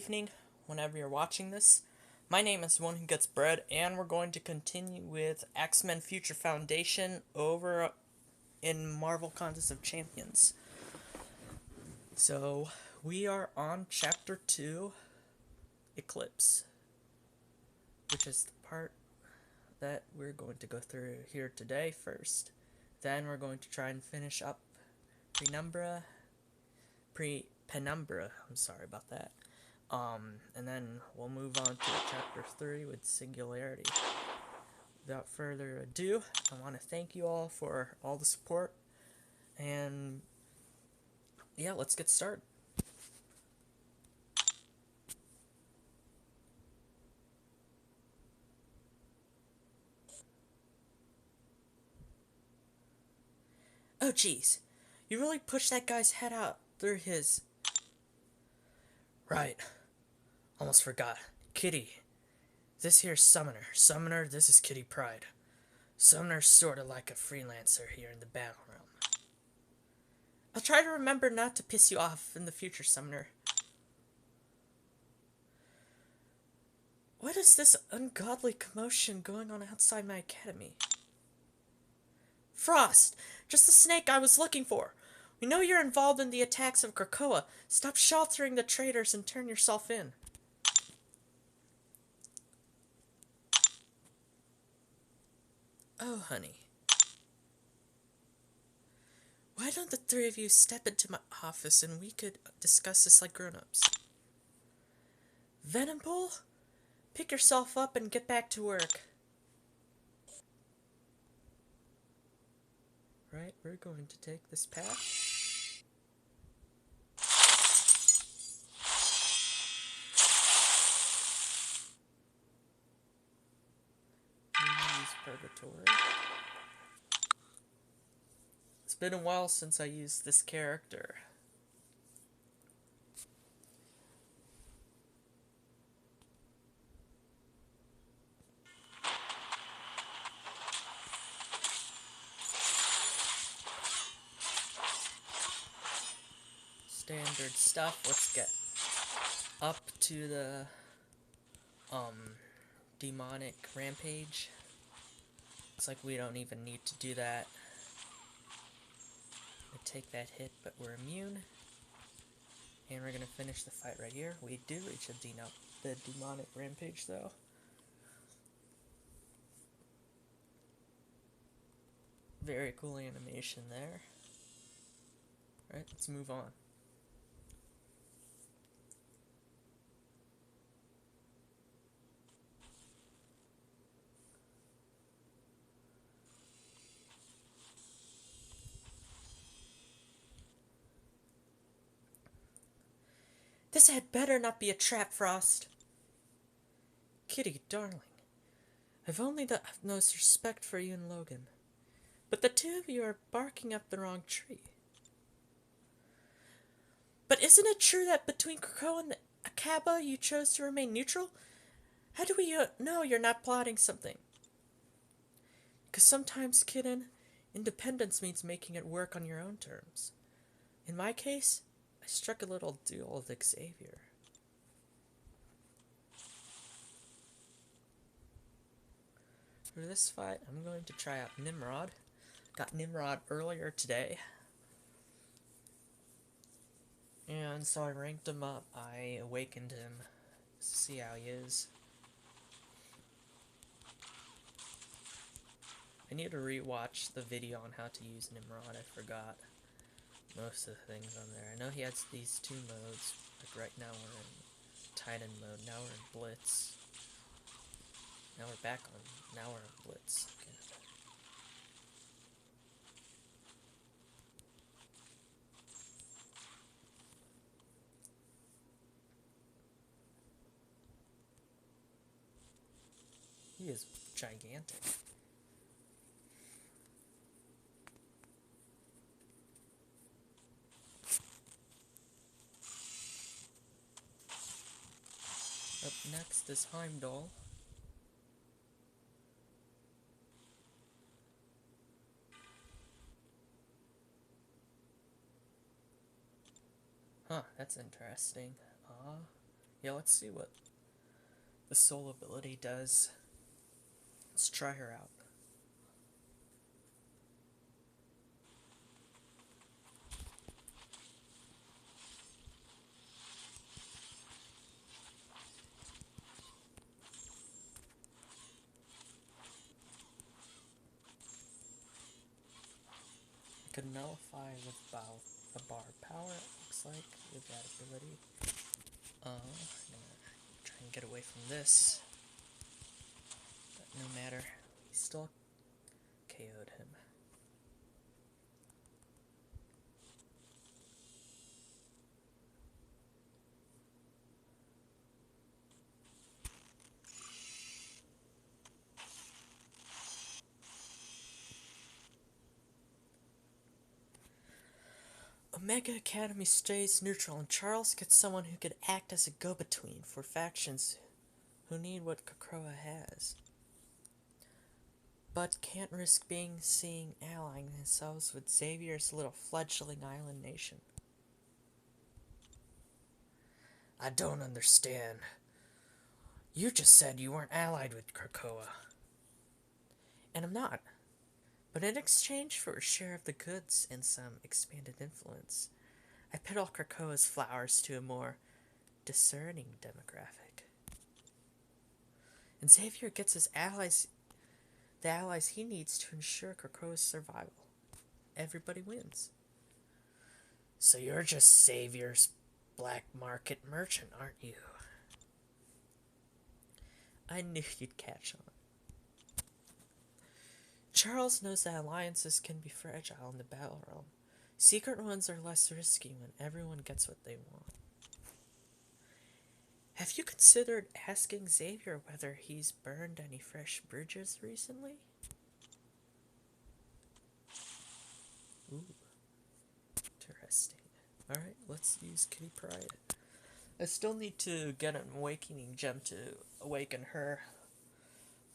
evening, whenever you're watching this. My name is One Who Gets Bread, and we're going to continue with XMen Future Foundation over in Marvel Contest of Champions. So, we are on Chapter 2, Eclipse, which is the part that we're going to go through here today first. Then we're going to try and finish up Penumbra, I'm sorry about that. And then we'll move on to Chapter 3 with Singularity. Without further ado, I want to thank you all for all the support, and yeah, let's get started. Oh jeez, you really pushed that guy's head out through his... Right, almost forgot. Kitty. This here's Summoner. Summoner, this is Kitty Pryde. Summoner's sorta like a freelancer here in the battle realm. I'll try to remember not to piss you off in the future, Summoner. What is this ungodly commotion going on outside my academy? Frost! Just the snake I was looking for! We know you're involved in the attacks of Krakoa. Stop sheltering the traitors and turn yourself in. Oh, honey. Why don't the three of you step into my office and we could discuss this like grown-ups? Venompool? Pick yourself up and get back to work. Right, we're going to take this path. Use Purgatory. It's been a while since I used this character. Standard stuff. Let's get up to the demonic rampage. It's like we don't even need to do that. We take that hit, but we're immune. And we're gonna finish the fight right here. We do reach the demonic rampage though. Very cool animation there. Alright, let's move on. This had better not be a trap, Frost. Kitty, darling. I've only the utmost respect for you and Logan. But the two of you are barking up the wrong tree. But isn't it true that between Krakoa and Akaba you chose to remain neutral? How do we know you're not plotting something? Because sometimes, kidden, independence means making it work on your own terms. In my case, I struck a little deal with Xavier. For this fight, I'm going to try out Nimrod. Got Nimrod earlier today. And so I ranked him up. I awakened him. See how he is. I need to rewatch the video on how to use Nimrod. I forgot most of the things on there. I know he has these two modes. Like right now we're in Titan mode. Now we're in Blitz. Now we're back on. Now we're in Blitz. Okay. He is gigantic. Up next is Heimdall. Huh, that's interesting. Yeah, let's see what the soul ability does. Let's try her out. I could nullify with a bar power, it looks like, with that ability. I'm gonna try and get away from this. But no matter, he still KO'd him. Omega Academy stays neutral, and Charles gets someone who could act as a go-between for factions who need what Krakoa has, but can't risk being seen allying themselves with Xavier's little fledgling island nation. I don't understand. You just said you weren't allied with Krakoa. And I'm not. But in exchange for a share of the goods and some expanded influence, I peddle Krakoa's flowers to a more discerning demographic. And Xavier gets his allies, the allies he needs to ensure Krakoa's survival. Everybody wins. So you're just Xavier's black market merchant, aren't you? I knew you'd catch on. Charles knows that alliances can be fragile in the battle realm. Secret ones are less risky when everyone gets what they want. Have you considered asking Xavier whether he's burned any fresh bridges recently? Ooh. Interesting. Alright, let's use Kitty Pryde. I still need to get an awakening gem to awaken her.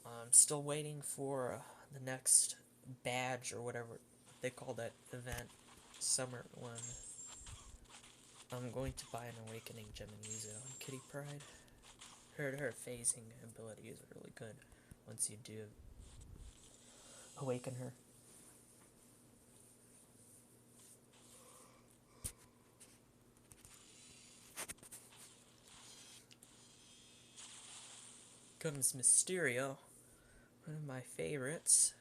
I'm still waiting for the next badge or whatever they call that event, summer one. I'm going to buy an awakening gem and use it on Kitty Pryde. Her phasing ability is really good once you do awaken her. Comes Mysterio, one of my favorites.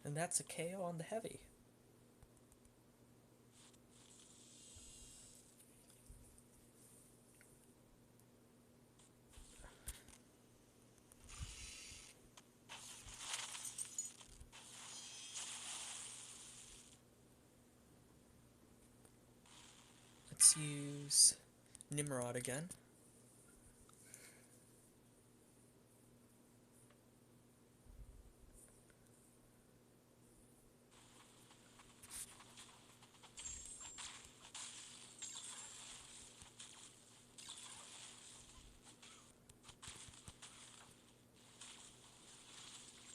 And that's a KO on the heavy. Let's use Nimrod again.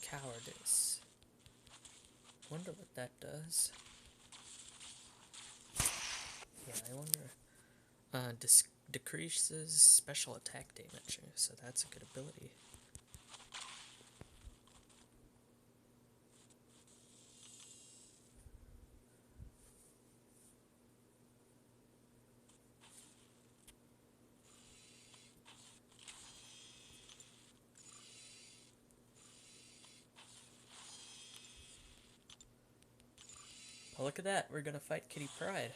Cowardice. Wonder what that does. Yeah, I wonder. Decreases special attack damage, so that's a good ability. Oh, look at that, we're gonna fight Kitty Pryde.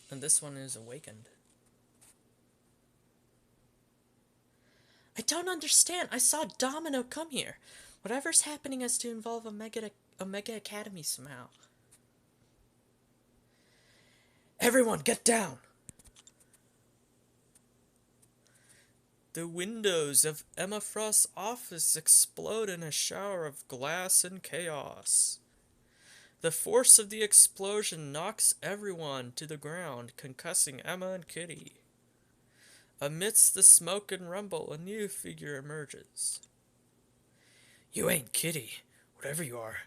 And this one is awakened. I don't understand. I saw Domino come here. Whatever's happening has to involve Omega Academy somehow. Everyone, get down! The windows of Emma Frost's office explode in a shower of glass and chaos. The force of the explosion knocks everyone to the ground, concussing Emma and Kitty. Amidst the smoke and rumble, a new figure emerges. You ain't Kitty, whatever you are.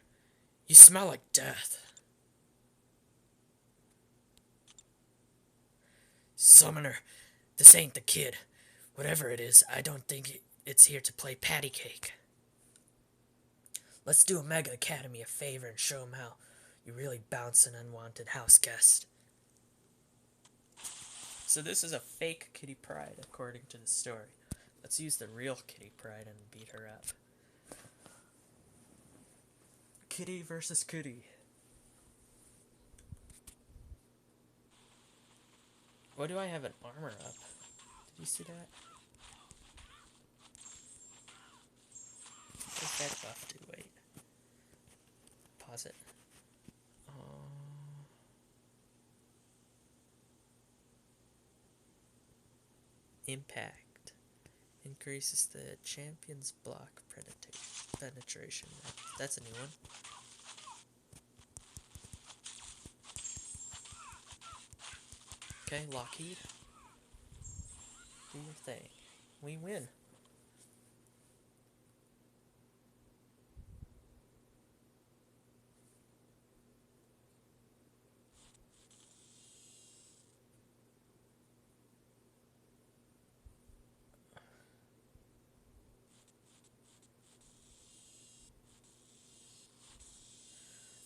You smell like death. Summoner, this ain't the kid. Whatever it is, I don't think it's here to play patty cake. Let's do Omega Academy a favor and show 'em how you really bounce an unwanted house guest. So this is a fake Kitty Pryde, according to the story. Let's use the real Kitty Pryde and beat her up. Kitty versus Kitty. Why do I have an armor up? Did you see that? What does that buff do? Wait. Pause it. Impact. Increases the champion's block penetration. That's a new one. Okay, Lockheed. Do your thing. We win.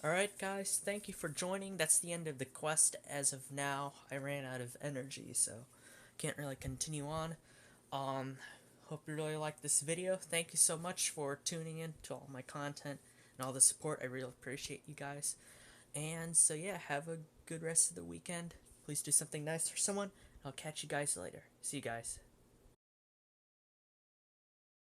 Alright guys, thank you for joining. That's the end of the quest as of now. I ran out of energy, so can't really continue on. Hope you really liked this video. Thank you so much for tuning in to all my content and all the support. I really appreciate you guys. And so yeah, have a good rest of the weekend. Please do something nice for someone. I'll catch you guys later. See you guys.